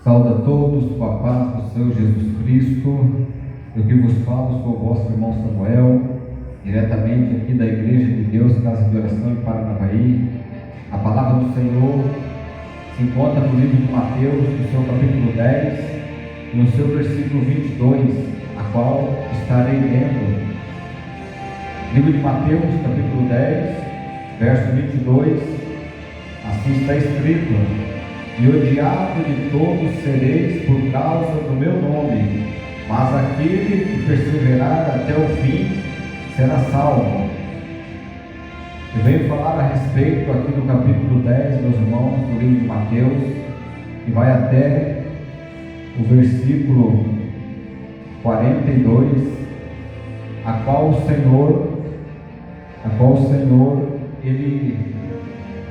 Saúde a todos com a paz do Senhor Jesus Cristo. Eu que vos falo sou o vosso irmão Samuel, diretamente aqui da Igreja de Deus, Casa de Oração em Paranavaí. A palavra do Senhor se encontra no livro de Mateus, no seu capítulo 10, no seu versículo 22, a qual estarei lendo. Livro de Mateus, capítulo 10, verso 22, assim está escrito: e odiado de todos sereis por causa do meu nome, mas aquele que perseverar até o fim será salvo. Eu venho falar a respeito aqui do capítulo 10, meus irmãos, do livro de Mateus, que vai até o versículo 42, a qual o Senhor, ele,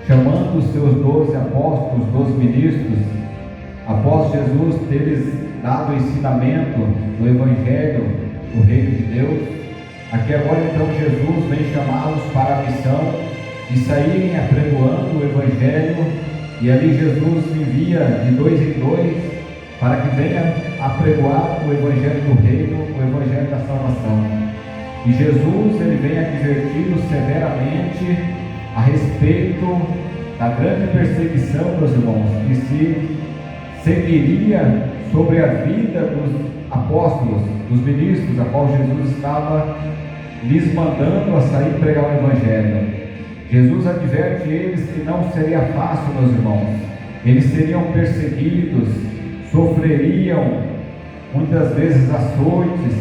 chamando os seus 12 apóstolos, 12 ministros, após Jesus teres dado o ensinamento do Evangelho do Reino de Deus, aqui agora então Jesus vem chamá-los para a missão de saírem apregoando o Evangelho, e ali Jesus envia de 2 em 2 para que venha apregoar o Evangelho do Reino, o Evangelho da salvação. E Jesus ele vem advertindo severamente a respeito da grande perseguição, meus irmãos, que se seguiria sobre a vida dos apóstolos, dos ministros, a qual Jesus estava lhes mandando a sair pregar o Evangelho. Jesus adverte eles que não seria fácil, meus irmãos. Eles seriam perseguidos, sofreriam muitas vezes açoites,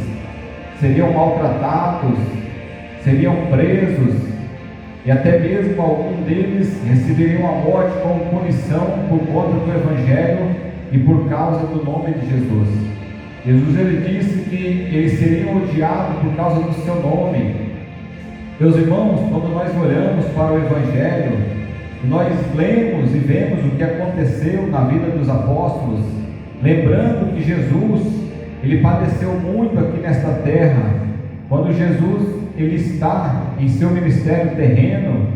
seriam maltratados, seriam presos, e até mesmo algum deles receberiam a morte como punição por conta do Evangelho e por causa do nome de Jesus. Jesus ele disse que eles seriam odiados por causa do seu nome. Meus irmãos, quando nós olhamos para o Evangelho, nós lemos e vemos o que aconteceu na vida dos apóstolos, lembrando que Jesus ele padeceu muito aqui nesta terra. Quando Jesus ele está em seu ministério terreno,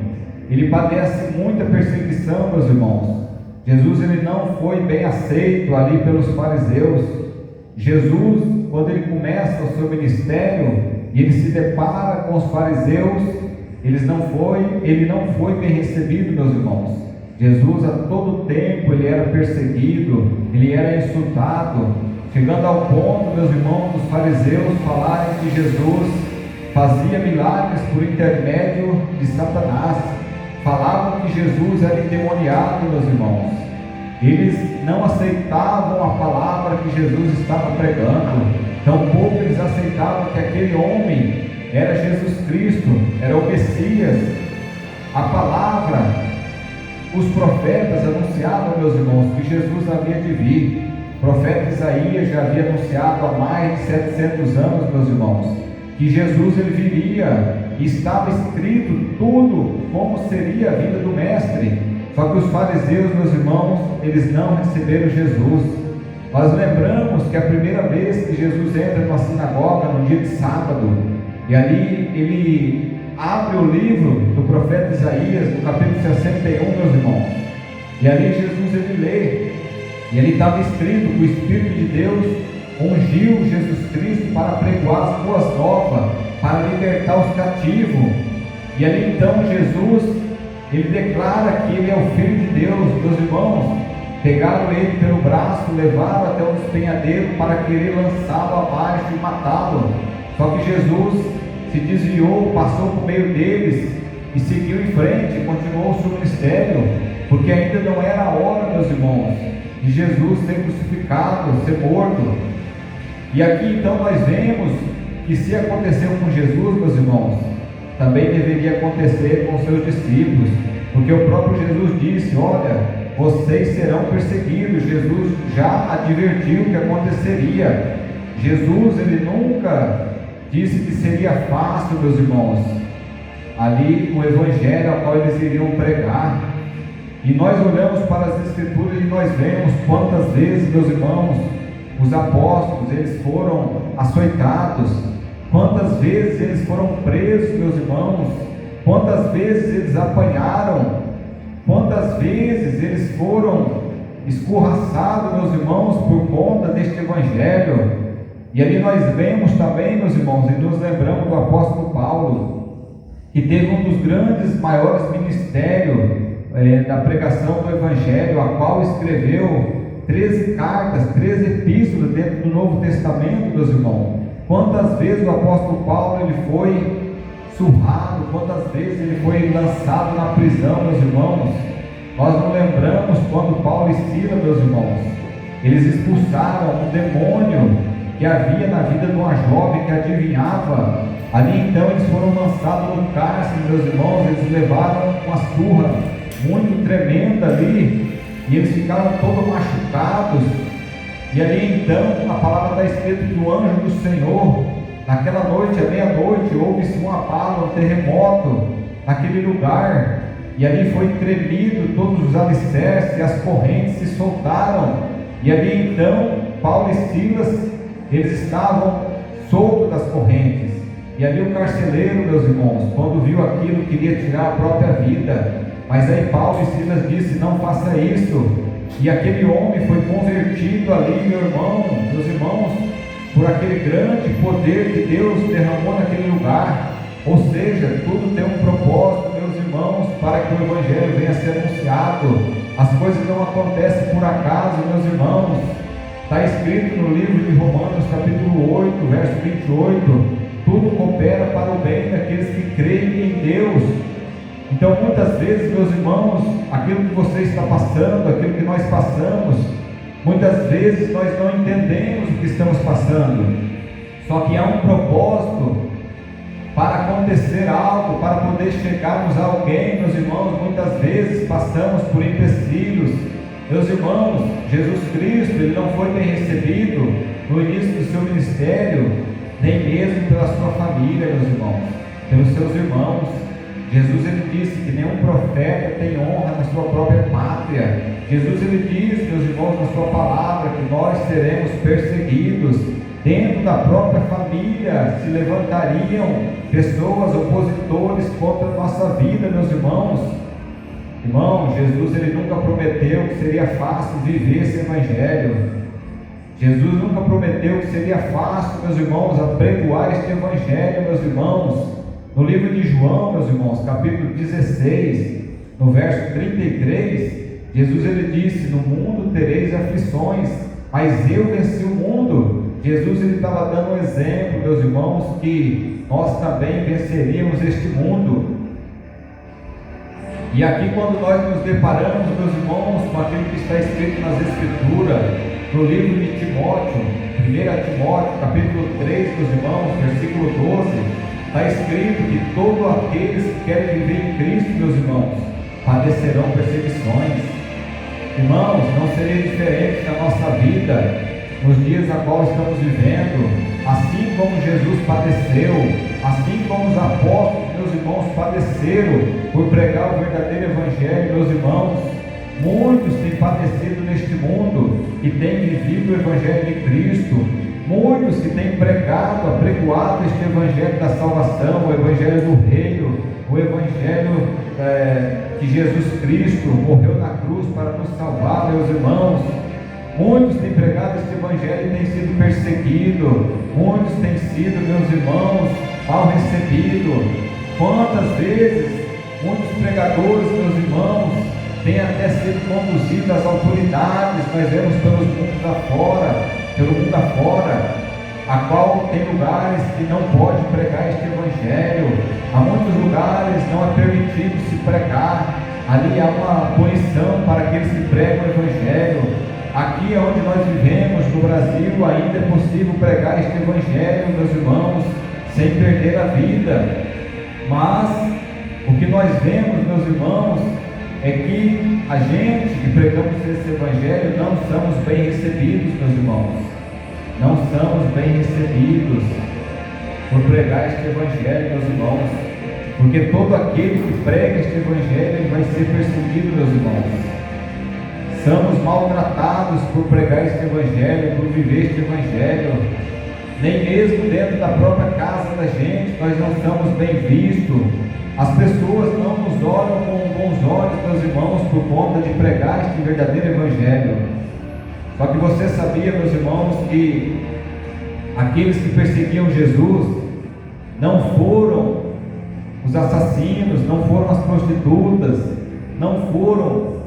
ele padece muita perseguição, meus irmãos. Jesus ele não foi bem aceito ali pelos fariseus. Jesus, quando ele começa o seu ministério e ele se depara com os fariseus, ele não foi bem recebido, meus irmãos. Jesus a todo tempo ele era perseguido, ele era insultado, chegando ao ponto, meus irmãos, dos fariseus falarem que Jesus fazia milagres por intermédio de Satanás. Falavam que Jesus era endemoniado, meus irmãos. Eles não aceitavam a palavra que Jesus estava pregando, tampouco eles aceitavam que aquele homem era Jesus Cristo, era o Messias. A palavra, os profetas anunciavam, meus irmãos, que Jesus havia de vir. O profeta Isaías já havia anunciado há mais de 700 anos, meus irmãos, que Jesus ele viria, e estava escrito tudo como seria a vida do mestre. Só que os fariseus, meus irmãos, eles não receberam Jesus. Nós lembramos que a primeira vez que Jesus entra numa sinagoga no dia de sábado, e ali ele abre o livro do profeta Isaías, no capítulo 61, meus irmãos, e ali Jesus ele lê, e ali estava escrito que o Espírito de Deus ungiu Jesus Cristo para pregoar as boas novas, para libertar os cativos. E ali então Jesus, ele declara que ele é o Filho de Deus. Meus irmãos, pegaram ele pelo braço, levaram até um despenhadeiro para querer lançá-lo abaixo e matá-lo. Só que Jesus se desviou, passou por meio deles e seguiu em frente, continuou o seu ministério, porque ainda não era a hora, meus irmãos, de Jesus ser crucificado, ser morto. E aqui então nós vemos que se aconteceu com Jesus, meus irmãos, também deveria acontecer com seus discípulos, porque o próprio Jesus disse: olha, vocês serão perseguidos. Jesus já advertiu que aconteceria. Jesus ele nunca disse que seria fácil, meus irmãos, ali o Evangelho ao qual eles iriam pregar. E nós olhamos para as Escrituras e nós vemos quantas vezes, meus irmãos, os apóstolos eles foram açoitados, quantas vezes eles foram presos, meus irmãos, quantas vezes eles apanharam, quantas vezes eles foram escorraçado, meus irmãos, por conta deste Evangelho. E ali nós vemos também, meus irmãos, e nos lembramos do apóstolo Paulo, que teve um dos grandes, maiores ministérios da pregação do Evangelho, a qual escreveu 13 cartas, 13 epístolas dentro do Novo Testamento, meus irmãos. Quantas vezes o apóstolo Paulo ele foi surrado, quantas vezes ele foi lançado na prisão, meus irmãos. Nós não lembramos quando Paulo e Silas, meus irmãos, eles expulsaram um demônio que havia na vida de uma jovem que adivinhava. Ali então eles foram lançados no cárcere, meus irmãos. Eles levaram uma surra muito tremenda ali, e eles ficaram todos machucados. E ali então a palavra está escrita que o anjo do Senhor, naquela noite, à meia-noite, houve-se um abalo, um terremoto naquele lugar, e ali foi tremido todos os alicerces, e as correntes se soltaram. E ali então Paulo e Silas, eles estavam soltos das correntes. E ali o carcereiro, meus irmãos, quando viu aquilo, queria tirar a própria vida. Mas aí Paulo e Silas disse: não faça isso. E aquele homem foi convertido ali, meus irmãos, por aquele grande poder que Deus derramou naquele lugar. Ou seja, tudo tem um propósito, meus irmãos, para que o Evangelho venha a ser anunciado. As coisas não acontecem por acaso, meus irmãos. Está escrito no livro de Romanos, capítulo 8, verso 28, tudo coopera para o bem daqueles que creem em Deus. Então, muitas vezes, meus irmãos, aquilo que você está passando, aquilo que nós passamos, muitas vezes nós não entendemos o que estamos passando. Só que há um propósito para acontecer algo, para poder chegarmos a alguém, meus irmãos. Muitas vezes passamos por empecilhos. Meus irmãos, Jesus Cristo, ele não foi bem recebido no início do seu ministério, nem mesmo pela sua família, meus irmãos, pelos seus irmãos. Jesus, ele disse que nenhum profeta tem honra na sua própria pátria. Jesus, ele diz, meus irmãos, na sua palavra, que nós seremos perseguidos. Dentro da própria família se levantariam pessoas, opositores contra a nossa vida, meus irmãos. Irmão, Jesus, ele nunca prometeu que seria fácil viver esse Evangelho. Jesus nunca prometeu que seria fácil, meus irmãos, apregoar este Evangelho, meus irmãos. No livro de João, meus irmãos, capítulo 16, no verso 33, Jesus, ele disse: no mundo tereis aflições, mas eu venci o mundo. Jesus, ele estava dando um exemplo, meus irmãos, que nós também venceríamos este mundo. E aqui, quando nós nos deparamos, meus irmãos, com aquilo que está escrito nas Escrituras, no livro de Timóteo, 1 Timóteo, capítulo 3, meus irmãos, versículo 12, está escrito que todos aqueles que querem viver em Cristo, meus irmãos, padecerão perseguições. Irmãos, não seria diferente na nossa vida, nos dias a qual estamos vivendo. Assim como Jesus padeceu, assim como os apóstolos, meus irmãos, padeceram por pregar o verdadeiro Evangelho, meus irmãos, muitos têm padecido neste mundo e têm vivido o Evangelho de Cristo. Muitos que têm pregado, apregoado este Evangelho da salvação, o Evangelho do Reino, o Evangelho que Jesus Cristo morreu na cruz para nos salvar, meus irmãos. Muitos têm pregado este Evangelho e têm sido perseguidos. Muitos têm sido, meus irmãos, mal recebidos. Quantas vezes muitos pregadores, meus irmãos, têm até sido conduzidos às autoridades. Nós vemos pelo mundo afora, a qual tem lugares que não pode pregar este Evangelho. Há muitos lugares não é permitido se pregar. Ali há uma punição para aqueles que pregam o Evangelho. Aqui onde nós vivemos, no Brasil, ainda é possível pregar este Evangelho, meus irmãos, sem perder a vida. Mas o que nós vemos, meus irmãos, é que a gente que pregamos esse Evangelho não somos bem recebidos, meus irmãos. Não somos bem recebidos por pregar este Evangelho, meus irmãos. Porque todo aquele que prega este Evangelho, ele vai ser perseguido, meus irmãos. Somos maltratados por pregar este Evangelho, por viver este Evangelho. Nem mesmo dentro da própria casa da gente nós não somos bem vistos. As pessoas não nos olham com bons olhos, meus irmãos, por conta de pregar este verdadeiro Evangelho. Só que você sabia, meus irmãos, que aqueles que perseguiam Jesus não foram os assassinos, não foram as prostitutas, não foram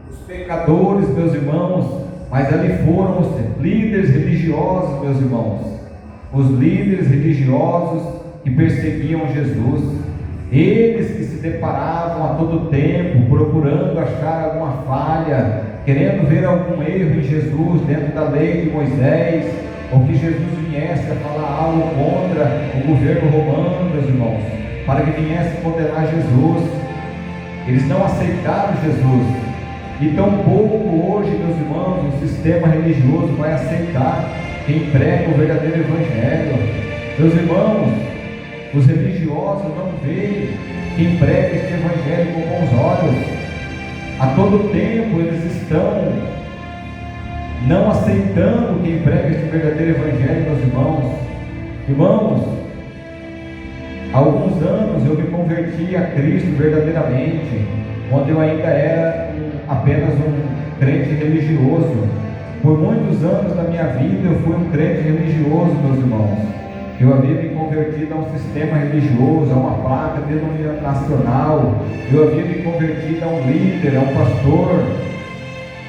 os pecadores, meus irmãos, mas ali foram os líderes religiosos, meus irmãos, os líderes religiosos que perseguiam Jesus, eles que se deparavam a todo tempo, procurando achar alguma falha, querendo ver algum erro em Jesus dentro da lei de Moisés, ou que Jesus viesse a falar algo contra o governo romano, meus irmãos, para que viesse condenar Jesus. Eles não aceitaram Jesus, e tampouco hoje, meus irmãos, o sistema religioso vai aceitar quem prega o verdadeiro Evangelho. Meus irmãos, os religiosos não veem quem prega este Evangelho com bons olhos. A todo tempo eles estão não aceitando quem prega este verdadeiro Evangelho, meus irmãos. Irmãos, há alguns anos eu me converti a Cristo verdadeiramente, quando eu ainda era apenas um crente religioso. Por muitos anos da minha vida eu fui um crente religioso, meus irmãos. Eu havia me convertido a um sistema religioso, a uma placa denominacional. Eu havia me convertido a um líder, a um pastor.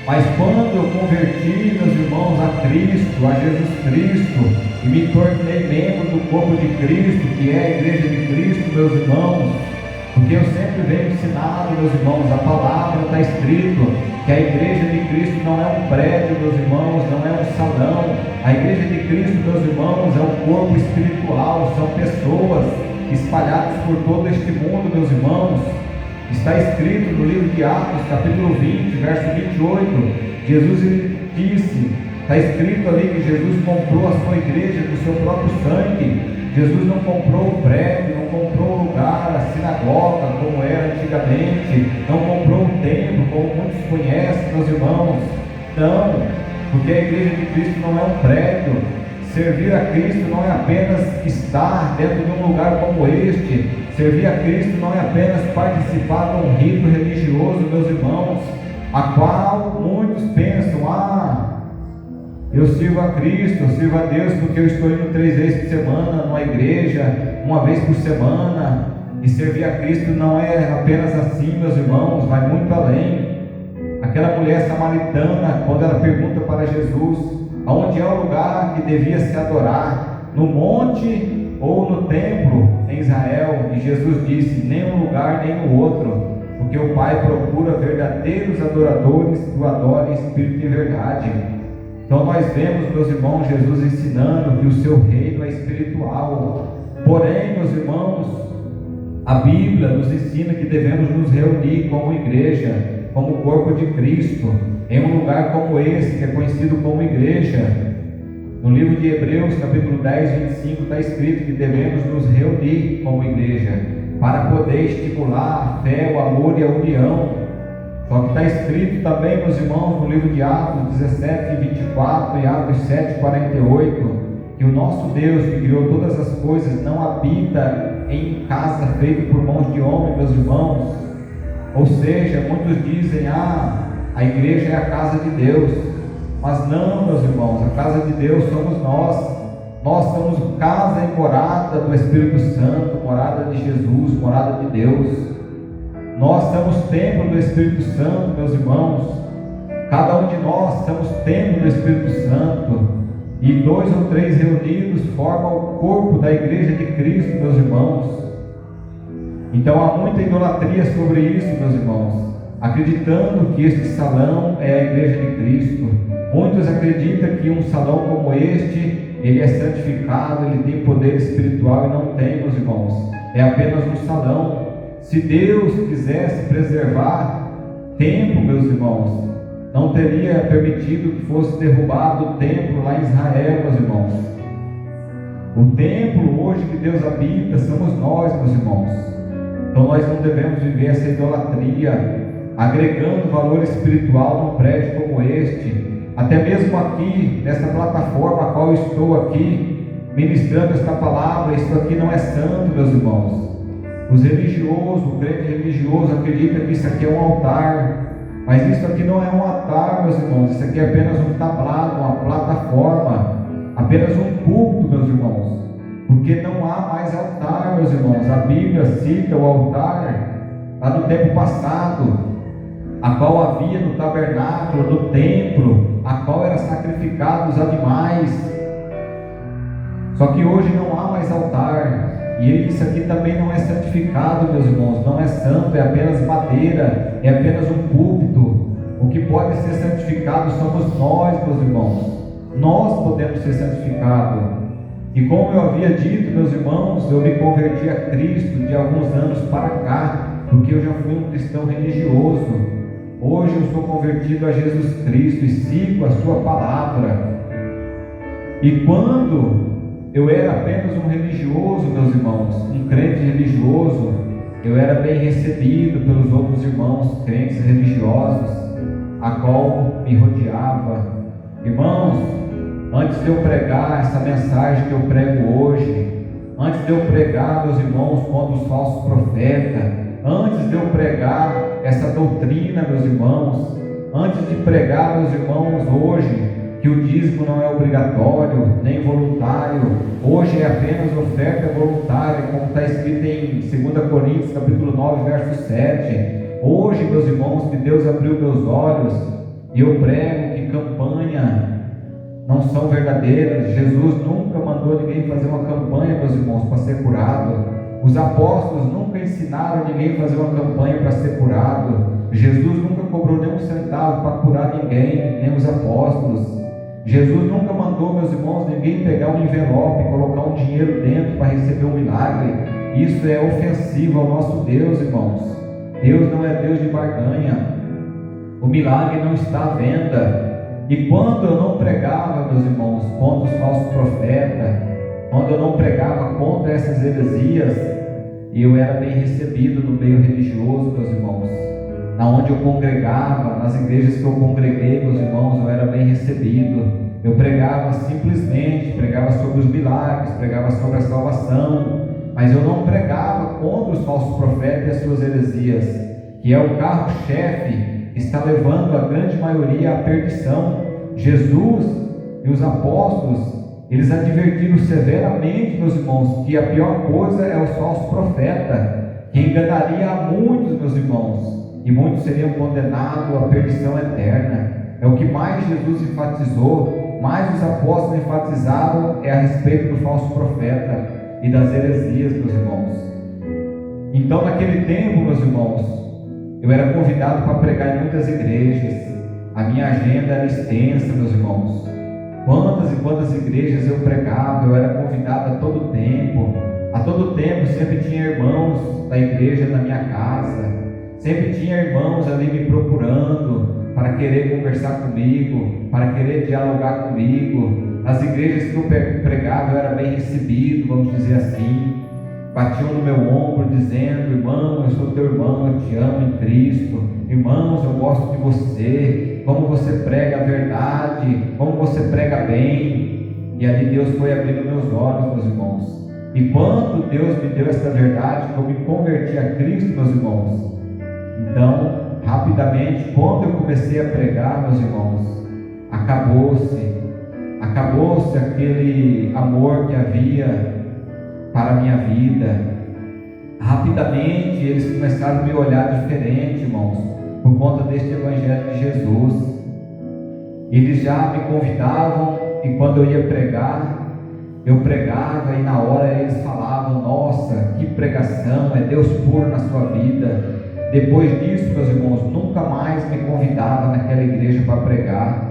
Mas quando eu converti, meus irmãos, a Cristo, a Jesus Cristo, e me tornei membro do corpo de Cristo, que é a igreja de Cristo, meus irmãos, porque eu sempre venho ensinado, meus irmãos, a palavra está escrito que a igreja de Cristo não é um prédio, meus irmãos, não é um salão. A igreja de Cristo, meus irmãos, é um corpo espiritual, são pessoas espalhadas por todo este mundo, meus irmãos. Está escrito no livro de Atos, capítulo 20, verso 28, Jesus disse, está escrito ali que Jesus comprou a sua igreja com o seu próprio sangue. Jesus não comprou o prédio, não comprou o lugar, a sinagoga, como era antigamente, não comprou o templo, como muitos conhecem, meus irmãos. Não, porque a igreja de Cristo não é um prédio. Servir a Cristo não é apenas estar dentro de um lugar como este. Servir a Cristo não é apenas participar de um rito religioso, meus irmãos, a qual muitos pensam, eu sirvo a Cristo, eu sirvo a Deus porque eu estou indo 3 vezes por semana numa igreja, 1 vez por semana. E servir a Cristo não é apenas assim, meus irmãos, vai muito além. Aquela mulher samaritana, quando ela pergunta para Jesus aonde é o lugar que devia se adorar, no monte ou no templo em Israel, e Jesus disse, nem um lugar nem no outro, porque o Pai procura verdadeiros adoradores que o adorem em espírito e verdade. Então nós vemos, meus irmãos, Jesus ensinando que o seu reino é espiritual. Porém, meus irmãos, a Bíblia nos ensina que devemos nos reunir como igreja, como corpo de Cristo, em um lugar como esse, que é conhecido como igreja. No livro de Hebreus, capítulo 10, 25, está escrito que devemos nos reunir como igreja, para poder estimular a fé, o amor e a união. Só que está escrito também, meus irmãos, no livro de Atos 17, 24 e Atos 7, 48, que o nosso Deus, que criou todas as coisas, não habita em casa feita por mãos de homem, meus irmãos. Ou seja, muitos dizem, a igreja é a casa de Deus. Mas não, meus irmãos, a casa de Deus somos nós. Nós somos casa e morada do Espírito Santo, morada de Jesus, morada de Deus. Nós somos templo do Espírito Santo, meus irmãos. Cada um de nós somos templo do Espírito Santo. E 2 ou 3 reunidos formam o corpo da igreja de Cristo, meus irmãos. Então há muita idolatria sobre isso, meus irmãos, acreditando que este salão é a igreja de Cristo. Muitos acreditam que um salão como este, ele é santificado, ele tem poder espiritual, e não tem, meus irmãos. É apenas um salão. Se Deus quisesse preservar templo, meus irmãos, não teria permitido que fosse derrubado o templo lá em Israel, meus irmãos. O templo hoje que Deus habita somos nós, meus irmãos. Então nós não devemos viver essa idolatria, agregando valor espiritual num prédio como este. Até mesmo aqui, nessa plataforma a qual eu estou aqui, ministrando esta palavra, isso aqui não é santo, meus irmãos. Os religiosos, o crente religioso acredita que isso aqui é um altar, mas isso aqui não é um altar, meus irmãos. Isso aqui é apenas um tablado, uma plataforma, apenas um púlpito, meus irmãos, porque não há mais altar, meus irmãos. A Bíblia cita o altar lá no tempo passado, a qual havia no tabernáculo, no templo, a qual era sacrificado os animais. Só que hoje não há mais altar, e isso aqui também não é santificado, meus irmãos, não é santo, é apenas madeira, é apenas um púlpito. O que pode ser santificado somos nós, meus irmãos. Nós podemos ser santificados. E como eu havia dito, meus irmãos, eu me converti a Cristo de alguns anos para cá, porque eu já fui um cristão religioso. Hoje eu sou convertido a Jesus Cristo e sigo a sua palavra. E quando eu era apenas um religioso, meus irmãos, um crente religioso, eu era bem recebido pelos outros irmãos crentes religiosos, a qual me rodeava. Irmãos, antes de eu pregar essa mensagem que eu prego hoje, antes de eu pregar, meus irmãos, contra os falsos profetas, antes de eu pregar essa doutrina, meus irmãos, antes de pregar, meus irmãos, hoje, que o dízimo não é obrigatório, nem voluntário, hoje é apenas oferta voluntária, como está escrito em 2 Coríntios, capítulo 9, verso 7. Hoje, meus irmãos, que Deus abriu meus olhos, e eu prego que campanha não são verdadeiras. Jesus nunca mandou ninguém fazer uma campanha, meus irmãos, para ser curado. Os apóstolos nunca ensinaram ninguém a fazer uma campanha para ser curado. Jesus nunca cobrou nem um centavo para curar ninguém, nem os apóstolos. Jesus nunca mandou, meus irmãos, ninguém pegar um envelope e colocar um dinheiro dentro para receber um milagre. Isso é ofensivo ao nosso Deus, irmãos. Deus não é Deus de barganha. O milagre não está à venda. E quando eu não pregava, meus irmãos, contra os falsos profetas, quando eu não pregava contra essas heresias, eu era bem recebido no meio religioso, meus irmãos. Na onde eu congregava, nas igrejas que eu congreguei, meus irmãos, eu era bem recebido. Eu pregava simplesmente, pregava sobre os milagres, pregava sobre a salvação, mas eu não pregava contra os falsos profetas e as suas heresias, que é o carro-chefe que está levando a grande maioria à perdição. Jesus e os apóstolos, eles advertiram severamente, meus irmãos, que a pior coisa é os falsos profetas, que enganaria a muitos, meus irmãos, e muitos seriam condenados à perdição eterna. É o que mais Jesus enfatizou, mais os apóstolos enfatizaram, é a respeito do falso profeta e das heresias, meus irmãos. Então, naquele tempo, meus irmãos, eu era convidado para pregar em muitas igrejas. A minha agenda era extensa, meus irmãos. Quantas e quantas igrejas eu pregava, eu era convidado a todo tempo. A todo tempo sempre tinha irmãos da igreja na minha casa. Sempre tinha irmãos ali me procurando para querer conversar comigo, para querer dialogar comigo. Nas igrejas que eu pregava, eu era bem recebido, vamos dizer assim. Batiam no meu ombro dizendo: irmão, eu sou teu irmão, eu te amo em Cristo. Irmãos, eu gosto de você, como você prega a verdade, como você prega bem. E ali Deus foi abrindo meus olhos, meus irmãos. E quando Deus me deu essa verdade, que eu me converti a Cristo, meus irmãos, então, rapidamente, quando eu comecei a pregar, meus irmãos, acabou-se aquele amor que havia para a minha vida. Rapidamente eles começaram a me olhar diferente, irmãos, por conta deste Evangelho de Jesus. Eles já me convidavam, e quando eu ia pregar, eu pregava, e na hora eles falavam: nossa, que pregação, é Deus puro na sua vida. Depois disso, meus irmãos, nunca mais me convidava naquela igreja para pregar.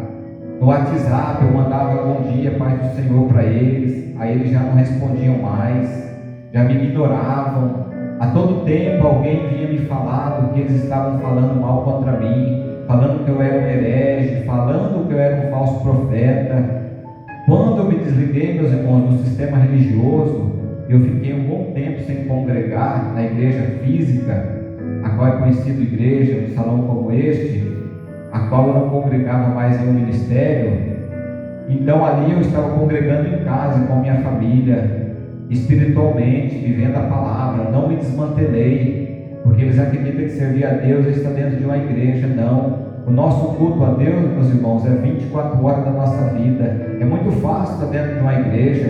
No WhatsApp eu mandava bom dia, paz do Senhor para eles, aí eles já não respondiam mais, já me ignoravam. A todo tempo alguém vinha me falar do que eles estavam falando mal contra mim, falando que eu era um herege, falando que eu era um falso profeta. Quando eu me desliguei, meus irmãos, do sistema religioso, eu fiquei um bom tempo sem congregar na igreja física, a qual é conhecido igreja, um salão como este, a qual eu não congregava mais em um ministério. Então ali eu estava congregando em casa com minha família. espiritualmente, vivendo a palavra. Não me desmantelei, porque eles acreditam que servir a Deus é estar dentro de uma igreja. Não. O nosso culto a Deus, meus irmãos, é 24 horas da nossa vida. É muito fácil estar dentro de uma igreja,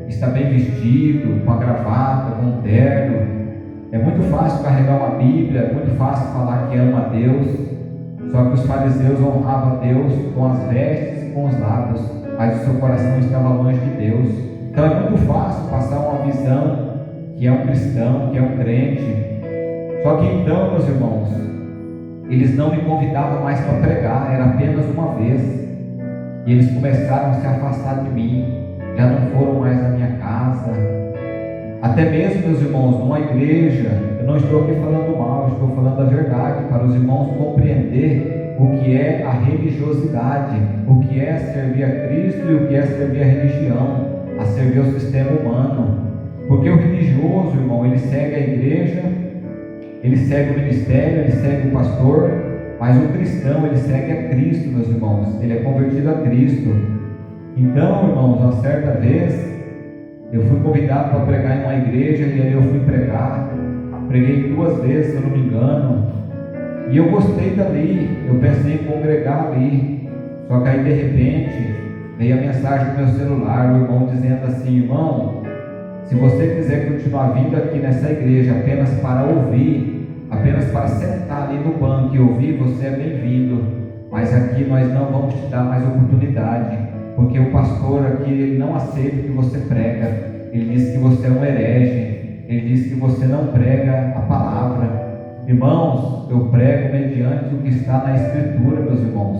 estar bem vestido, com a gravata, com um terno. É muito fácil carregar uma Bíblia, é muito fácil falar que ama a Deus. Só que os fariseus honravam a Deus com as vestes e com os lábios, mas o seu coração estava longe de Deus. Então é muito fácil passar uma visão que é um cristão, que é um crente. Só que então, meus irmãos, eles não me convidavam mais para pregar, era apenas uma vez. E eles começaram a se afastar de mim, já não foram mais na minha casa. Até mesmo, meus irmãos, numa igreja, eu não estou aqui falando mal, eu estou falando a verdade, para os irmãos compreender o que é a religiosidade, o que é servir a Cristo e o que é servir a religião, a servir ao sistema humano. Porque o religioso, irmão, ele segue a igreja, ele segue o ministério, ele segue o pastor, mas o cristão, ele segue a Cristo, meus irmãos, ele é convertido a Cristo. Então, irmãos, uma certa vez, eu fui convidado para pregar em uma igreja, e aí eu fui pregar, preguei 2 vezes, se eu não me engano, e eu gostei dali, eu pensei em congregar ali. Só que aí de repente veio a mensagem do meu celular, o irmão dizendo assim: irmão, se você quiser continuar vindo aqui nessa igreja apenas para ouvir, apenas para sentar ali no banco e ouvir, você é bem-vindo, mas aqui nós não vamos te dar mais oportunidade, porque o pastor aqui, ele não aceita o que você prega. Ele diz que você é um herege, ele diz que você não prega a palavra. Irmãos, eu prego mediante o que está na Escritura, meus irmãos,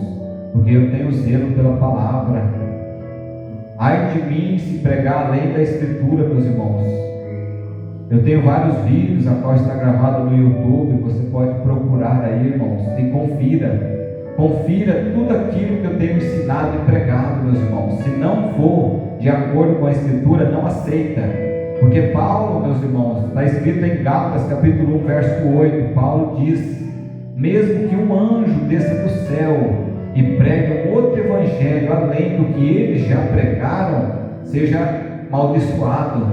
porque eu tenho zelo pela palavra. Ai de mim se pregar além da Escritura, meus irmãos. Eu tenho vários vídeos, a qual está gravado no YouTube, você pode procurar aí, irmãos, e confira tudo aquilo que eu tenho ensinado e pregado, meus irmãos. Se não for de acordo com a Escritura, não aceita. Porque Paulo, meus irmãos, está escrito em Gálatas capítulo 1, verso 8, Paulo diz: mesmo que um anjo desça do céu e pregue outro evangelho além do que eles já pregaram, seja amaldiçoado.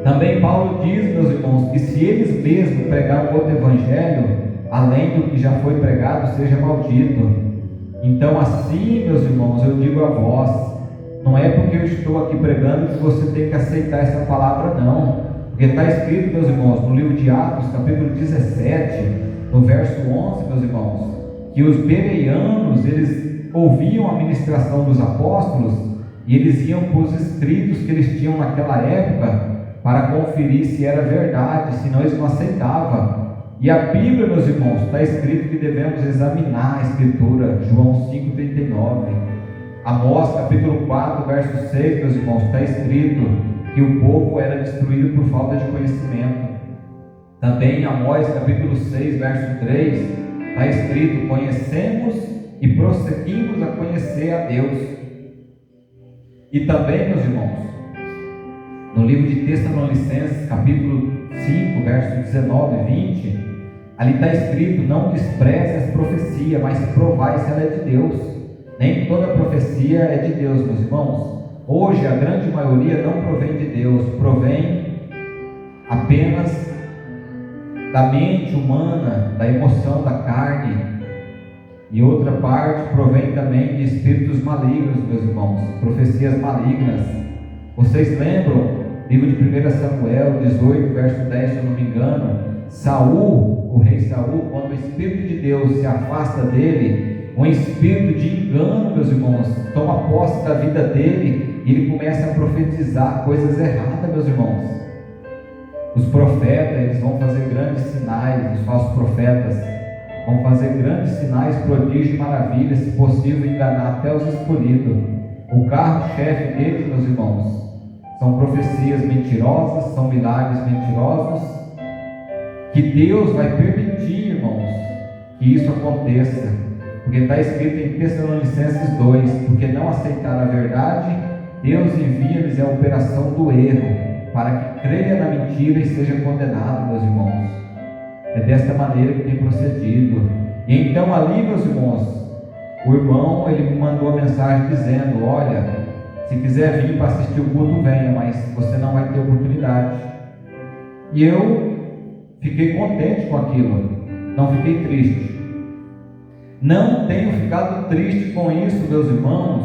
Também Paulo diz, meus irmãos, que se eles mesmos pregarem outro evangelho além do que já foi pregado, seja maldito. Então assim, meus irmãos, eu digo a vós, não é porque eu estou aqui pregando que você tem que aceitar essa palavra, não. Porque está escrito, meus irmãos, no livro de Atos, capítulo 17, no verso 11, meus irmãos, que os bereanos, eles ouviam a ministração dos apóstolos e eles iam para os escritos que eles tinham naquela época para conferir se era verdade, senão eles não aceitavam. E a Bíblia, meus irmãos, está escrito que devemos examinar a Escritura, João 5,39. Amós capítulo 4, verso 6, meus irmãos, está escrito que o povo era destruído por falta de conhecimento. Também em Amós capítulo 6, verso 3, está escrito: conhecemos e prosseguimos a conhecer a Deus. E também, meus irmãos, no livro de Tessalonicenses capítulo 5, verso 19 e 20, ali está escrito: não despreze as profecias, mas provai se ela é de Deus. Nem toda profecia é de Deus, meus irmãos. Hoje a grande maioria não provém de Deus, provém apenas da mente humana, da emoção da carne, e outra parte provém também de espíritos malignos, meus irmãos, profecias malignas. Vocês lembram, livro de 1 Samuel 18, verso 10, se eu não me engano, Saul, o rei Saul, quando o Espírito de Deus se afasta dele, um espírito de engano, meus irmãos, toma posse da vida dele e ele começa a profetizar coisas erradas, meus irmãos. Os profetas, eles vão fazer grandes sinais, os falsos profetas vão fazer grandes sinais, prodígios e maravilhas, se possível enganar até os escolhidos. O carro-chefe deles, meus irmãos, são profecias mentirosas, são milagres mentirosos, que Deus vai permitir, irmãos, que isso aconteça. Porque está escrito em Tessalonicenses 2, porque não aceitaram a verdade, Deus envia-lhes a operação do erro, para que creia na mentira e seja condenado, meus irmãos. É desta maneira que tem procedido. E então ali, meus irmãos, o irmão, ele me mandou a mensagem dizendo: olha, Se quiser vir para assistir o culto, venha, mas você não vai ter oportunidade. E eu fiquei contente com aquilo, não fiquei triste. Não tenho ficado triste com isso, meus irmãos.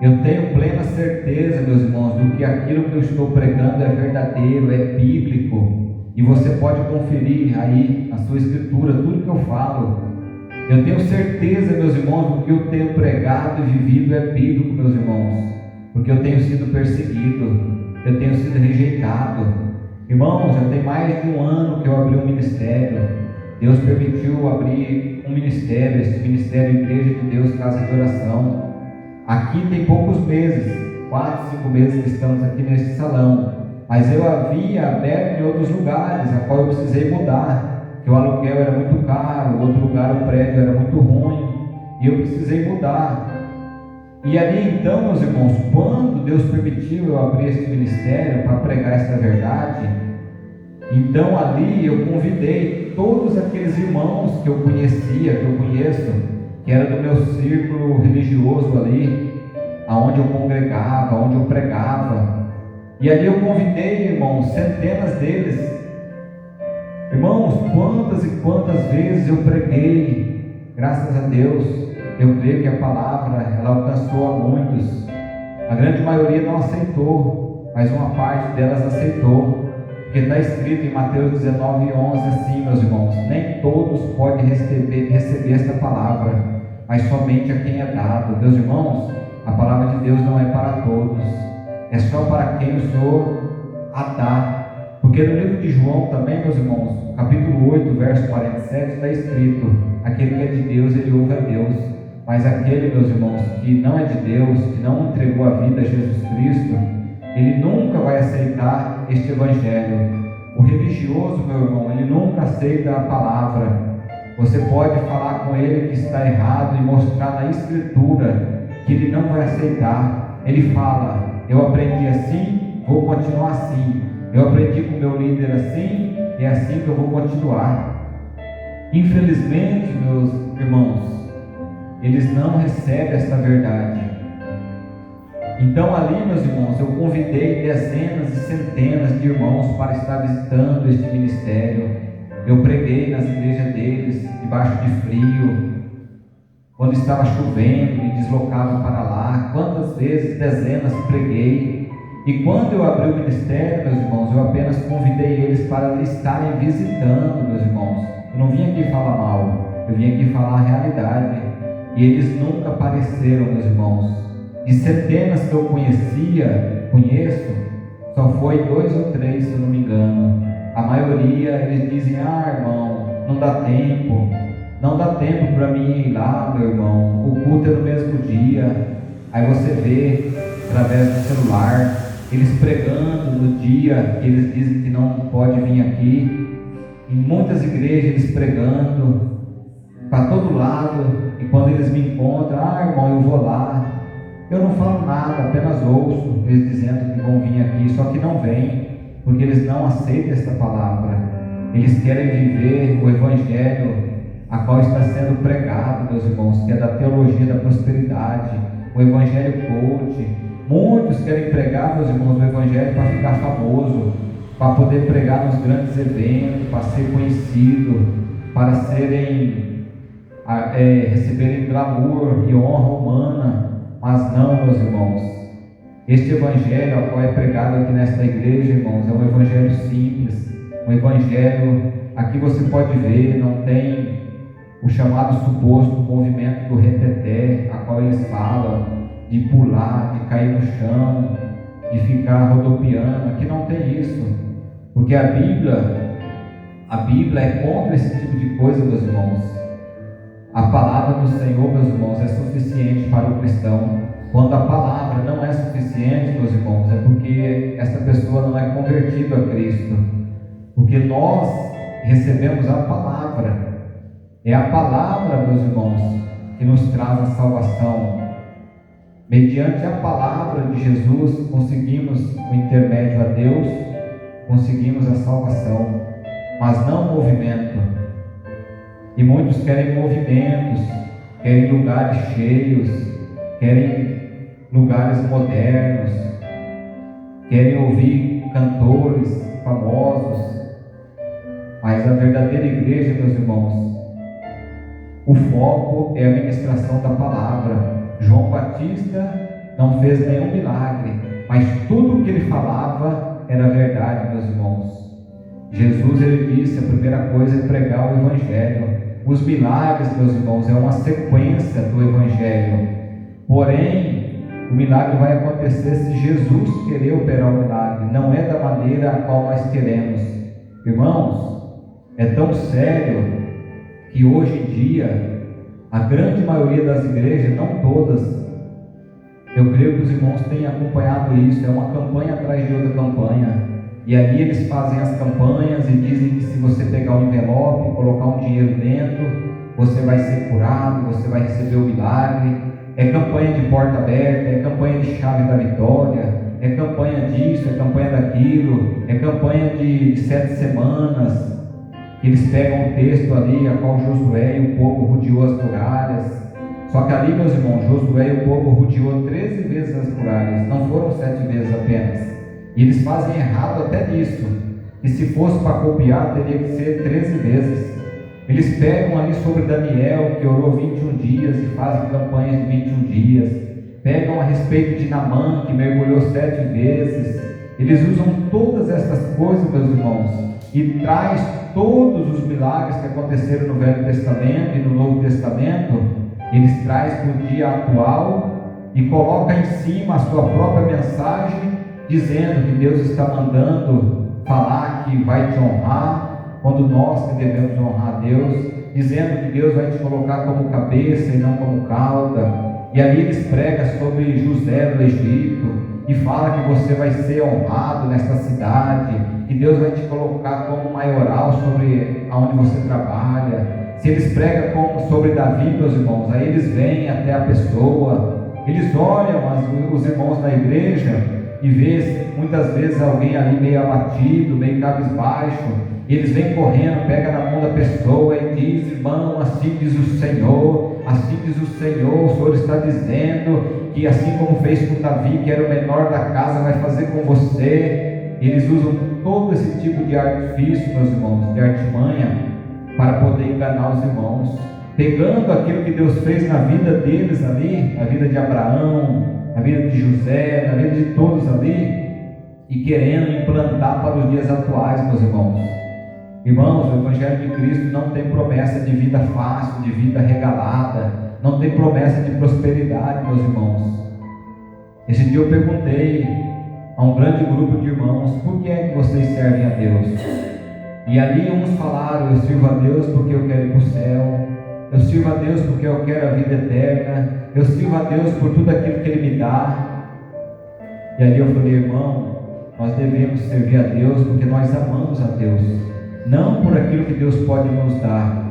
Eu tenho plena certeza, meus irmãos, do que aquilo que eu estou pregando é verdadeiro, é bíblico. E você pode conferir aí na sua escritura tudo que eu falo. Eu tenho certeza, meus irmãos, do que eu tenho pregado e vivido é bíblico, meus irmãos. Porque eu tenho sido perseguido, eu tenho sido rejeitado. Irmãos, já tem mais de um ano que eu abri um ministério. Deus permitiu abrir um ministério, esse ministério Igreja de Deus, Casa de Oração. Aqui tem poucos meses, 4, 5 meses que estamos aqui neste salão. Mas eu havia aberto em outros lugares, a qual eu precisei mudar, que o aluguel era muito caro, outro lugar o prédio era muito ruim, e eu precisei mudar. E ali então, meus irmãos, quando Deus permitiu eu abrir esse ministério para pregar essa verdade, então ali eu convidei todos aqueles irmãos que eu conhecia, que eu conheço, que era do meu círculo religioso ali, aonde eu congregava, onde eu pregava. E ali eu convidei, irmãos, centenas deles. Irmãos, quantas e quantas vezes eu preguei, graças a Deus. Eu creio que a palavra, ela alcançou a muitos. A grande maioria não aceitou, mas uma parte delas aceitou. Porque está escrito em Mateus 19:11 assim, meus irmãos: nem todos podem receber esta palavra, mas somente a quem é dado. Meus irmãos, a palavra de Deus não é para todos, é só para quem o Senhor a dá. Porque no livro de João também, meus irmãos, capítulo 8, verso 47, está escrito: aquele que é de Deus, ele ouve a Deus. Mas aquele, meus irmãos, que não é de Deus, que não entregou a vida a Jesus Cristo, ele nunca vai aceitar este evangelho. O religioso, meu irmão, ele nunca aceita a palavra. Você pode falar com ele que está errado e mostrar na escritura que ele não vai aceitar. Ele fala: eu aprendi assim, vou continuar assim. Eu aprendi com o meu líder assim, e é assim que eu vou continuar. Infelizmente, meus irmãos, eles não recebem essa verdade. Então ali, meus irmãos, eu convidei dezenas e centenas de irmãos para estar visitando este ministério. Eu preguei nas igrejas deles, debaixo de frio, quando estava chovendo, me deslocava para lá. Quantas vezes, dezenas, preguei. E quando eu abri o ministério, meus irmãos, eu apenas convidei eles para estarem visitando, meus irmãos. Eu não vim aqui falar mal, eu vim aqui falar a realidade. E eles nunca apareceram, meus irmãos. De centenas que eu conheço, só foi 2 ou 3, se eu não me engano. A maioria, eles dizem: irmão, não dá tempo para mim ir lá, meu irmão, o culto é no mesmo dia. Aí você vê, através do celular, eles pregando no dia que eles dizem que não pode vir aqui. Em muitas igrejas eles pregando para todo lado, e quando eles me encontram: irmão, eu vou lá. Eu não falo nada, apenas ouço eles dizendo que vão vir aqui, só que não vêm, porque eles não aceitam esta palavra. Eles querem viver o evangelho a qual está sendo pregado, meus irmãos, que é da teologia da prosperidade, o evangelho coach. Muitos querem pregar, meus irmãos, o evangelho para ficar famoso, para poder pregar nos grandes eventos, para ser conhecido, para receberem glamour e honra humana. Mas não, meus irmãos, este evangelho ao qual é pregado aqui nesta igreja, irmãos, é um evangelho simples, um evangelho, aqui você pode ver, não tem o chamado suposto movimento do reteté, a qual eles falam, de pular, de cair no chão, de ficar rodopiando. Aqui não tem isso, porque a Bíblia é contra esse tipo de coisa, meus irmãos. A palavra do Senhor, meus irmãos, é suficiente para o cristão. Quando a palavra não é suficiente, meus irmãos, é porque essa pessoa não é convertida a Cristo. Porque nós recebemos a palavra. É a palavra, meus irmãos, que nos traz a salvação. Mediante a palavra de Jesus, conseguimos o intermédio a Deus, conseguimos a salvação, mas não o movimento. E muitos querem movimentos, querem lugares cheios, querem lugares modernos, querem ouvir cantores famosos, mas a verdadeira igreja, meus irmãos, o foco é a ministração da palavra. João Batista não fez nenhum milagre, mas tudo o que ele falava era verdade, meus irmãos. Jesus, ele disse, a primeira coisa é pregar o Evangelho. Os milagres, meus irmãos, é uma sequência do Evangelho. Porém, o milagre vai acontecer se Jesus querer operar o milagre, não é da maneira a qual nós queremos. Irmãos, é tão sério que hoje em dia, a grande maioria das igrejas, não todas, eu creio que os irmãos têm acompanhado isso, é uma campanha atrás de outra campanha. E ali eles fazem as campanhas e dizem que se você pegar um envelope e colocar um dinheiro dentro, você vai ser curado, você vai receber o milagre. É campanha de porta aberta, é campanha de chave da vitória, é campanha disso, é campanha daquilo, é campanha de 7 semanas. Eles pegam um texto ali, a qual Josué e o povo rodeou as muralhas. Só que ali, meus irmãos, Josué e o povo rodeou 13 vezes as muralhas, não foram 7 vezes apenas. E eles fazem errado até nisso. E se fosse para copiar, teria que ser 13 vezes. Eles pegam ali sobre Daniel, que orou 21 dias e fazem campanhas de 21 dias. Pegam a respeito de Naamã, que mergulhou 7 vezes. Eles usam todas essas coisas, meus irmãos, e traz todos os milagres que aconteceram no Velho Testamento e no Novo Testamento. Eles trazem para o dia atual e coloca em cima a sua própria mensagem, dizendo que Deus está mandando falar que vai te honrar, quando nós que devemos honrar a Deus, dizendo que Deus vai te colocar como cabeça e não como cauda. E ali eles pregam sobre José do Egito e fala que você vai ser honrado nessa cidade, que Deus vai te colocar como maioral sobre aonde você trabalha. Se eles pregam sobre Davi, meus irmãos, aí eles vêm até a pessoa, eles olham os irmãos da igreja e vê muitas vezes alguém ali meio abatido, meio cabisbaixo, e eles vêm correndo, pegam na mão da pessoa e diz: irmão, assim diz o Senhor, o Senhor está dizendo que assim como fez com Davi, que era o menor da casa, vai fazer com você. Eles usam todo esse tipo de artifício, meus irmãos, de artimanha, para poder enganar os irmãos, pegando aquilo que Deus fez na vida deles ali, na vida de Abraão, na vida de José, na vida de todos ali, e querendo implantar para os dias atuais, meus irmãos. Irmãos, o Evangelho de Cristo não tem promessa de vida fácil, de vida regalada, não tem promessa de prosperidade, meus irmãos. Esse dia eu perguntei a um grande grupo de irmãos: por que é que vocês servem a Deus? E ali uns falaram: eu sirvo a Deus porque eu quero ir para o céu, eu sirvo a Deus porque eu quero a vida eterna, eu sirvo a Deus por tudo aquilo que Ele me dá. E ali eu falei: irmão, nós devemos servir a Deus porque nós amamos a Deus, não por aquilo que Deus pode nos dar.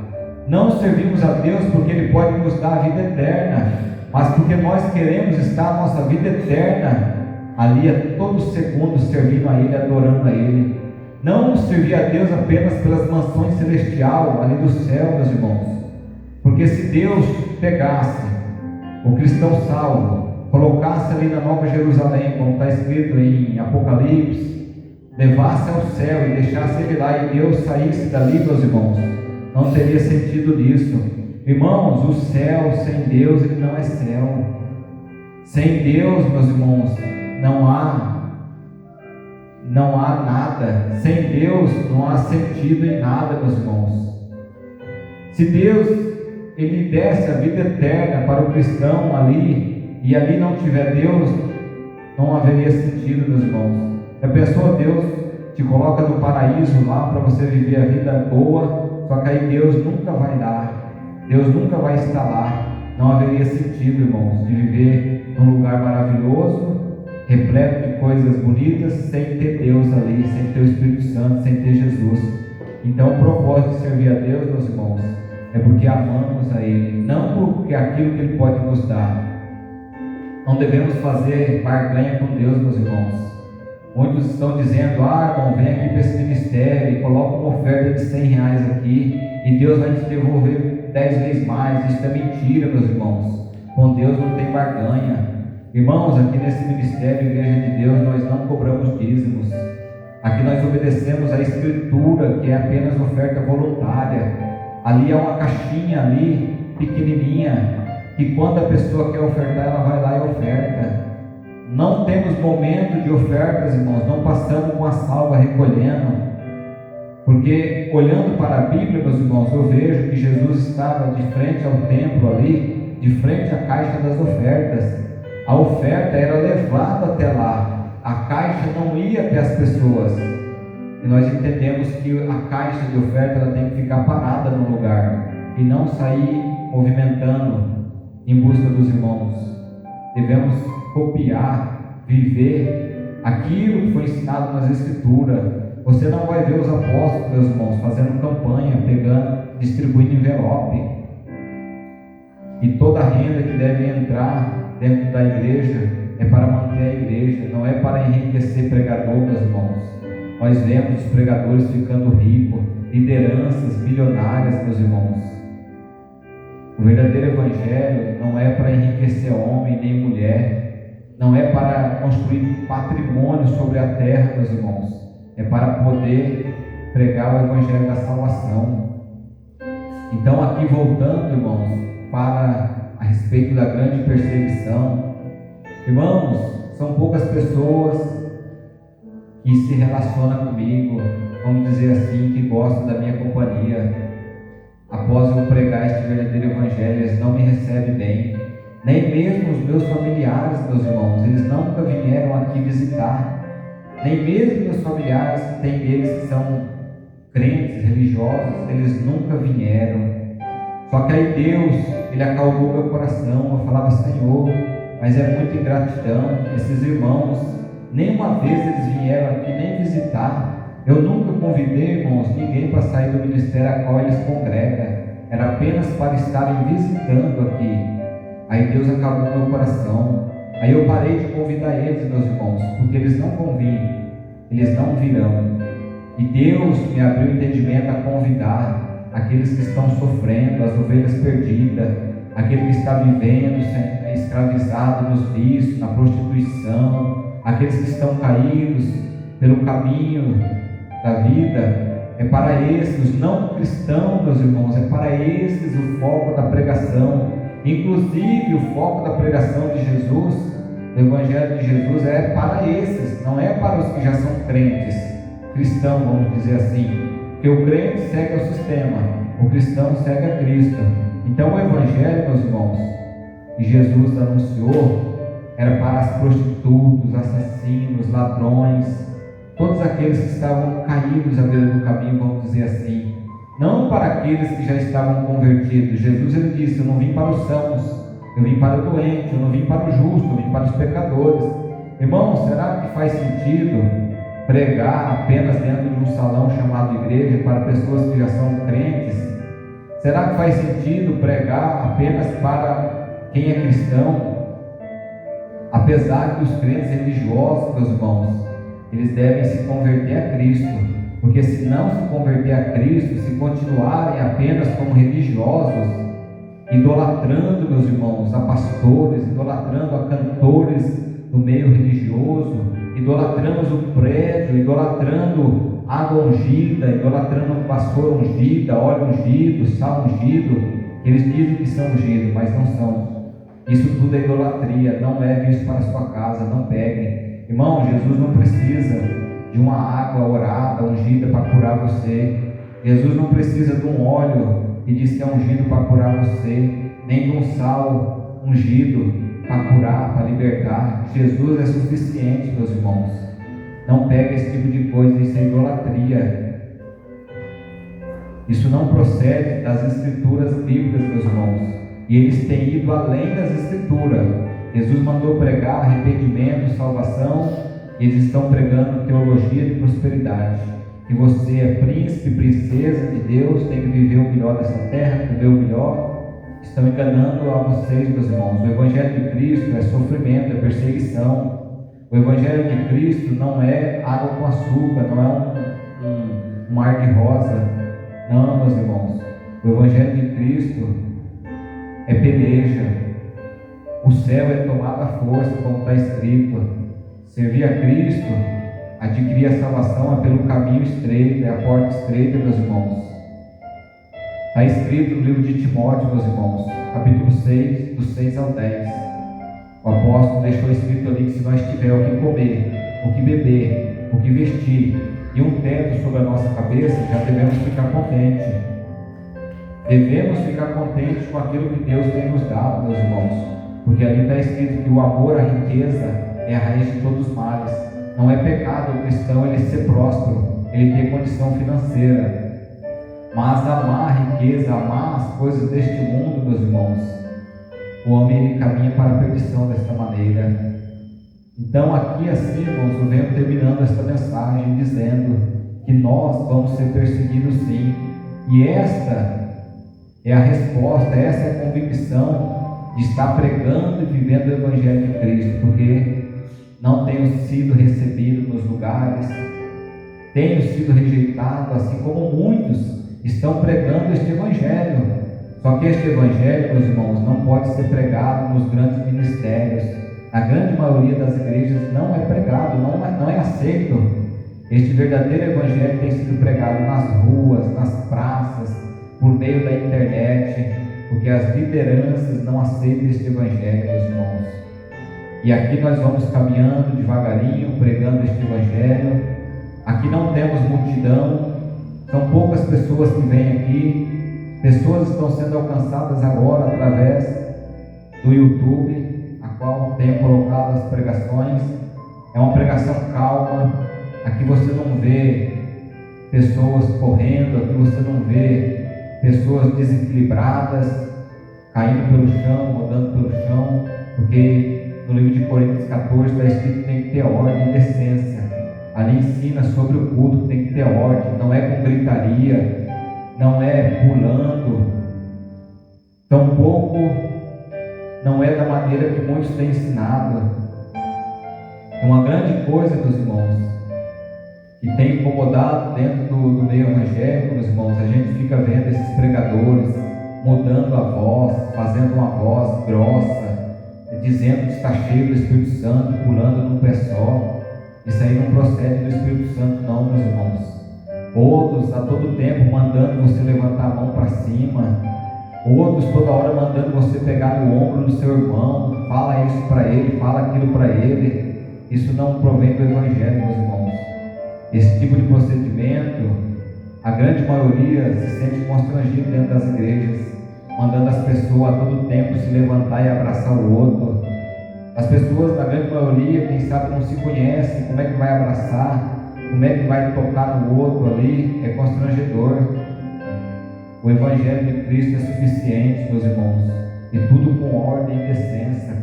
Não servimos a Deus porque Ele pode nos dar a vida eterna, mas porque nós queremos estar a nossa vida eterna ali a todo segundo servindo a Ele, adorando a Ele. Não servir a Deus apenas pelas mansões celestiais ali do céu, meus irmãos, porque se Deus pegasse o cristão salvo, colocasse ali na Nova Jerusalém, como está escrito em Apocalipse, levasse ao céu e deixasse ele lá, e Deus saísse dali, meus irmãos, não teria sentido nisso. Irmãos, o céu sem Deus, ele não é céu. Sem Deus, meus irmãos, não há nada. Sem Deus não há sentido em nada, meus irmãos. Se Deus Ele desse a vida eterna para o cristão ali, e ali não tiver Deus, não haveria sentido, meus irmãos. A pessoa, Deus te coloca no paraíso lá para você viver a vida boa, só que aí Deus nunca vai dar, Deus nunca vai estar lá. Não haveria sentido, irmãos, de viver num lugar maravilhoso, repleto de coisas bonitas, sem ter Deus ali, sem ter o Espírito Santo, sem ter Jesus. Então o propósito de servir a Deus, meus irmãos, é porque amamos a Ele, não porque aquilo que Ele pode nos dar. Não devemos fazer barganha com Deus, meus irmãos. Muitos estão dizendo: irmão, vem aqui para esse ministério e coloca uma oferta de 100 reais aqui e Deus vai te devolver 10 vezes mais. Isso é mentira, meus irmãos. Com Deus não tem barganha. Irmãos, aqui nesse ministério, Igreja de Deus, nós não cobramos dízimos. Aqui nós obedecemos a Escritura, que é apenas oferta voluntária. Ali é uma caixinha ali, pequenininha, que quando a pessoa quer ofertar, ela vai lá e oferta. Não temos momento de ofertas, irmãos, não passamos com a salva recolhendo, porque olhando para a Bíblia, meus irmãos, eu vejo que Jesus estava de frente ao templo ali, de frente à caixa das ofertas. A oferta era levada até lá, a caixa não ia até as pessoas, e nós entendemos que a caixa de oferta ela tem que ficar parada no lugar, e não sair movimentando em busca dos irmãos. Devemos copiar, viver aquilo que foi ensinado nas Escrituras. Você não vai ver os apóstolos, meus irmãos, fazendo campanha, pegando, distribuindo envelope. E toda a renda que deve entrar dentro da igreja é para manter a igreja, não é para enriquecer pregador, meus irmãos. Nós vemos os pregadores ficando ricos, lideranças milionárias, meus irmãos. O verdadeiro evangelho não é para enriquecer homem nem mulher, não é para construir patrimônio sobre a terra, meus irmãos, é para poder pregar o evangelho da salvação. Então, aqui voltando, irmãos, para a respeito da grande perseguição, irmãos, são poucas pessoas que se relacionam comigo, vamos dizer assim, que gostam da minha companhia. Após eu pregar este verdadeiro evangelho, eles não me recebem bem, nem mesmo os meus familiares, meus irmãos, eles nunca vieram aqui visitar, nem mesmo meus familiares, tem deles que são crentes, religiosos, eles nunca vieram. Só que aí Deus, Ele acalmou meu coração. Eu falava: Senhor, mas é muita ingratidão, esses irmãos, nenhuma vez eles vieram aqui nem visitar. Eu nunca convidei, irmãos, ninguém para sair do ministério a qual eles congregam, era apenas para estarem visitando aqui. Aí Deus acalmou meu coração. Aí eu parei de convidar eles, meus irmãos, porque eles não convêm, eles não virão. E Deus me abriu o entendimento a convidar aqueles que estão sofrendo, as ovelhas perdidas, aquele que está vivendo escravizado nos vícios, na prostituição, aqueles que estão caídos pelo caminho da vida. É para esses, os não cristãos, meus irmãos, é para esses o foco da pregação. Inclusive o foco da pregação de Jesus, do Evangelho de Jesus, é para esses, não é para os que já são crentes, cristãos, vamos dizer assim, porque o crente segue o sistema, o cristão segue a Cristo. Então o Evangelho, meus irmãos, que Jesus anunciou, era para as prostitutas, assassinos, ladrões, todos aqueles que estavam caídos à beira do caminho, vamos dizer assim, não para aqueles que já estavam convertidos. Jesus, ele disse: eu não vim para os sãos, eu vim para o doente, eu não vim para o justo, eu vim para os pecadores. Irmãos, será que faz sentido pregar apenas dentro de um salão chamado igreja para pessoas que já são crentes? Será que faz sentido pregar apenas para quem é cristão? Apesar que os crentes religiosos, meus irmãos, eles devem se converter a Cristo, porque se não se converter a Cristo, se continuarem apenas como religiosos, idolatrando, meus irmãos, a pastores, idolatrando a cantores do meio religioso, idolatrando o prédio, idolatrando água ungida, idolatrando pastor ungida, óleo ungido, sal ungido, eles dizem que são ungidos, mas não são. Isso tudo é idolatria. Não leve isso para a sua casa, não pegue. Irmão, Jesus não precisa de uma água orada, ungida para curar você. Jesus não precisa de um óleo que diz que é ungido para curar você, nem de um sal ungido para curar, para libertar. Jesus é suficiente, meus irmãos. Não pegue esse tipo de coisa, isso é idolatria. Isso não procede das escrituras bíblicas, meus irmãos. E eles têm ido além das escrituras. Jesus mandou pregar arrependimento, salvação, e eles estão pregando teologia de prosperidade. Que você é príncipe, princesa de Deus, tem que viver o melhor dessa terra, viver o melhor. Estão enganando a vocês, meus irmãos. O Evangelho de Cristo é sofrimento, é perseguição. O Evangelho de Cristo não é água com açúcar, não é um mar de rosa. Não, meus irmãos. O Evangelho de Cristo é peleja. O céu é tomado à força, como está escrito. Servir a Cristo, adquirir a salvação é pelo caminho estreito, é a porta estreita, meus irmãos. Está escrito no livro de Timóteo, meus irmãos, capítulo 6, do 6 ao 10. O apóstolo deixou escrito ali que se nós tivermos o que comer, o que beber, o que vestir e um teto sobre a nossa cabeça, já devemos ficar contentes. Devemos ficar contentes com aquilo que Deus tem nos dado, meus irmãos, porque ali está escrito que o amor à riqueza é a raiz de todos os males. Não é pecado o cristão ele ser próspero, ele ter condição financeira, mas amar a riqueza, amar as coisas deste mundo, meus irmãos, o homem ele caminha para a perdição desta maneira. Então aqui assim, irmãos, eu venho terminando esta mensagem dizendo que nós vamos ser perseguidos sim, e esta é a resposta, essa é a convicção de estar pregando e vivendo o Evangelho de Cristo, porque não tenho sido recebido nos lugares, tenho sido rejeitado, assim como muitos estão pregando este Evangelho. Só que este Evangelho, meus irmãos, não pode ser pregado nos grandes ministérios. A grande maioria das igrejas não é pregado, não é aceito. Este verdadeiro Evangelho tem sido pregado nas ruas, nas praças, por meio da internet, porque as lideranças não aceitam este Evangelho, meus irmãos. E aqui nós vamos caminhando devagarinho, pregando este Evangelho. Aqui não temos multidão, são poucas pessoas que vêm aqui. Pessoas estão sendo alcançadas agora através do YouTube, a qual tenho colocado as pregações. É uma pregação calma. Aqui você não vê pessoas correndo, aqui você não vê pessoas desequilibradas, caindo pelo chão, rodando pelo chão, porque no livro de Coríntios 14 está escrito que tem que ter ordem e decência. Ali ensina sobre o culto que tem que ter ordem, não é com gritaria, não é pulando, tampouco não é da maneira que muitos têm ensinado. É uma grande coisa, meus irmãos, que tem incomodado dentro do meio evangélico, meus irmãos. A gente fica vendo esses pregadores mudando a voz, fazendo uma voz grossa, dizendo que está cheio do Espírito Santo, pulando num pé só. Isso aí não procede do Espírito Santo não, meus irmãos. Outros a todo tempo mandando você levantar a mão para cima, outros toda hora mandando você pegar no ombro do seu irmão, fala isso para ele, fala aquilo para ele. Isso não provém do Evangelho, meus irmãos. Esse tipo de procedimento, a grande maioria se sente constrangido dentro das igrejas, mandando as pessoas a todo tempo se levantar e abraçar o outro. As pessoas, na grande maioria, quem sabe não se conhecem, como é que vai abraçar, como é que vai tocar no outro ali, é constrangedor. O Evangelho de Cristo é suficiente, meus irmãos, e tudo com ordem e decência.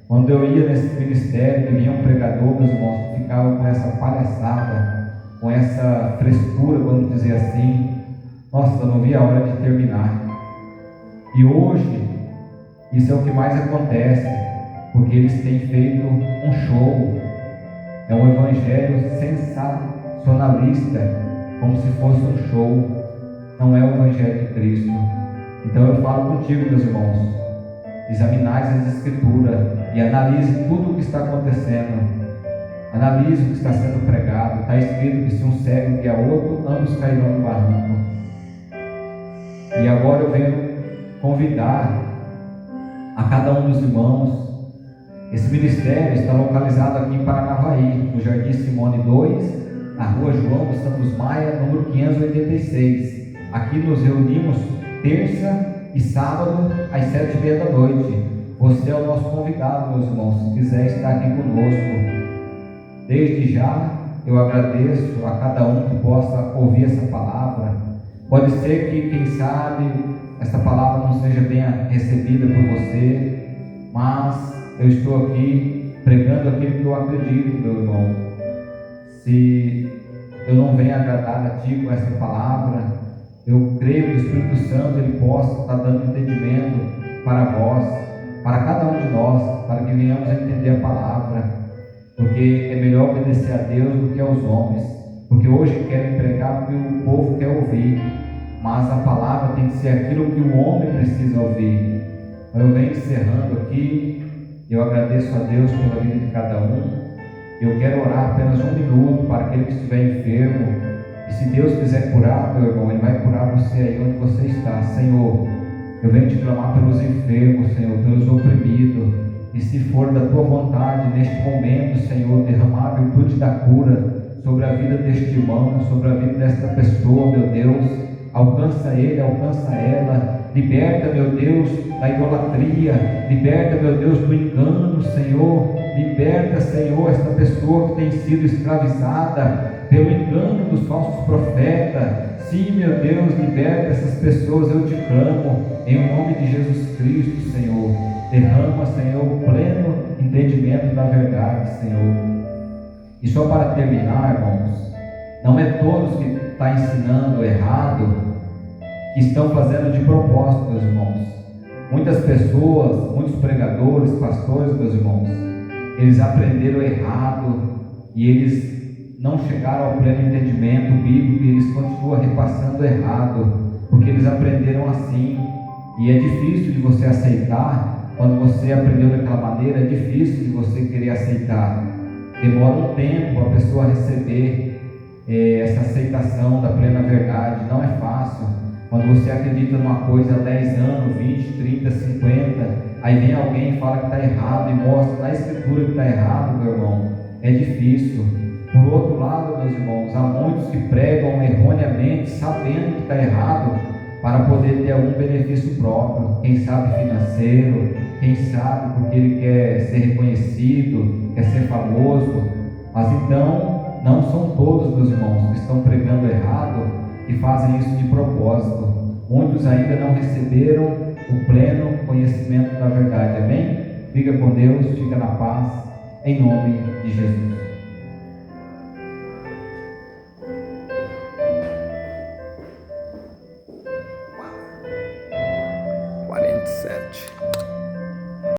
Quando eu ia nesse ministério, que vinha um pregador, meus irmãos, que ficava com essa palhaçada, com essa frescura, vamos dizer assim, nossa, eu não via a hora de terminar. E hoje, isso é o que mais acontece, porque eles têm feito um show, é um evangelho sensacionalista, como se fosse um show, não é o Evangelho de Cristo. Então eu falo contigo, meus irmãos, examinais as Escrituras e analise tudo o que está acontecendo, analise o que está sendo pregado. Está escrito que se um cego guiar outro, ambos cairão no barranco. E agora eu venho convidar a cada um dos irmãos. Esse ministério está localizado aqui em Paranavaí, no Jardim Simone 2, na rua João dos Santos Maia, número 586. Aqui nos reunimos terça e sábado às 7h30 da noite. Você é o nosso convidado, meus irmãos, se quiser estar aqui conosco. Desde já eu agradeço a cada um que possa ouvir essa palavra. Pode ser que, quem sabe, essa palavra não seja bem recebida por você, mas eu estou aqui pregando aquilo que eu acredito, meu irmão. Se eu não venho agradar a ti com essa palavra, eu creio que o Espírito Santo ele possa estar dando entendimento para vós, para cada um de nós, para que venhamos a entender a palavra, porque é melhor obedecer a Deus do que aos homens, porque hoje querem pregar o que o povo quer ouvir, mas a palavra tem que ser aquilo que o homem precisa ouvir. Eu venho encerrando aqui, Eu agradeço a Deus pela vida de cada um. Eu quero orar apenas 1 minuto para aquele que estiver enfermo. E se Deus quiser curar, meu irmão, Ele vai curar você aí onde você está. Senhor, eu venho te clamar pelos enfermos, Senhor, pelos oprimidos. E se for da tua vontade, neste momento, Senhor, derramar a virtude da cura sobre a vida deste irmão, sobre a vida desta pessoa, meu Deus. Alcança ele, alcança ela. Liberta, meu Deus, da idolatria. Liberta, meu Deus, do engano, Senhor. Liberta, Senhor, esta pessoa que tem sido escravizada pelo engano dos falsos profetas. Sim, meu Deus, liberta essas pessoas, eu te clamo, em nome de Jesus Cristo, Senhor. Derrama, Senhor, o pleno entendimento da verdade, Senhor. E só para terminar, irmãos, não é todos que estão ensinando errado que estão fazendo de propósito, meus irmãos. Muitas pessoas, muitos pregadores, pastores, meus irmãos, eles aprenderam errado e eles não chegaram ao pleno entendimento bíblico e eles continuam repassando errado, porque eles aprenderam assim. E é difícil de você aceitar. Quando você aprendeu daquela maneira, é difícil de você querer aceitar. Demora um tempo a pessoa receber essa aceitação da plena verdade. Não é fácil. Quando você acredita numa coisa há 10 anos, 20, 30, 50, aí vem alguém e fala que está errado e mostra na escritura que está errado, meu irmão. É difícil. Por outro lado, meus irmãos, há muitos que pregam erroneamente, sabendo que está errado, para poder ter algum benefício próprio, quem sabe financeiro, quem sabe porque ele quer ser reconhecido, quer ser famoso. Mas então, não são todos, meus irmãos, que estão pregando errado e fazem isso de propósito. Muitos ainda não receberam o pleno conhecimento da verdade. Amém? Fica com Deus, fica na paz, em nome de Jesus. Sete.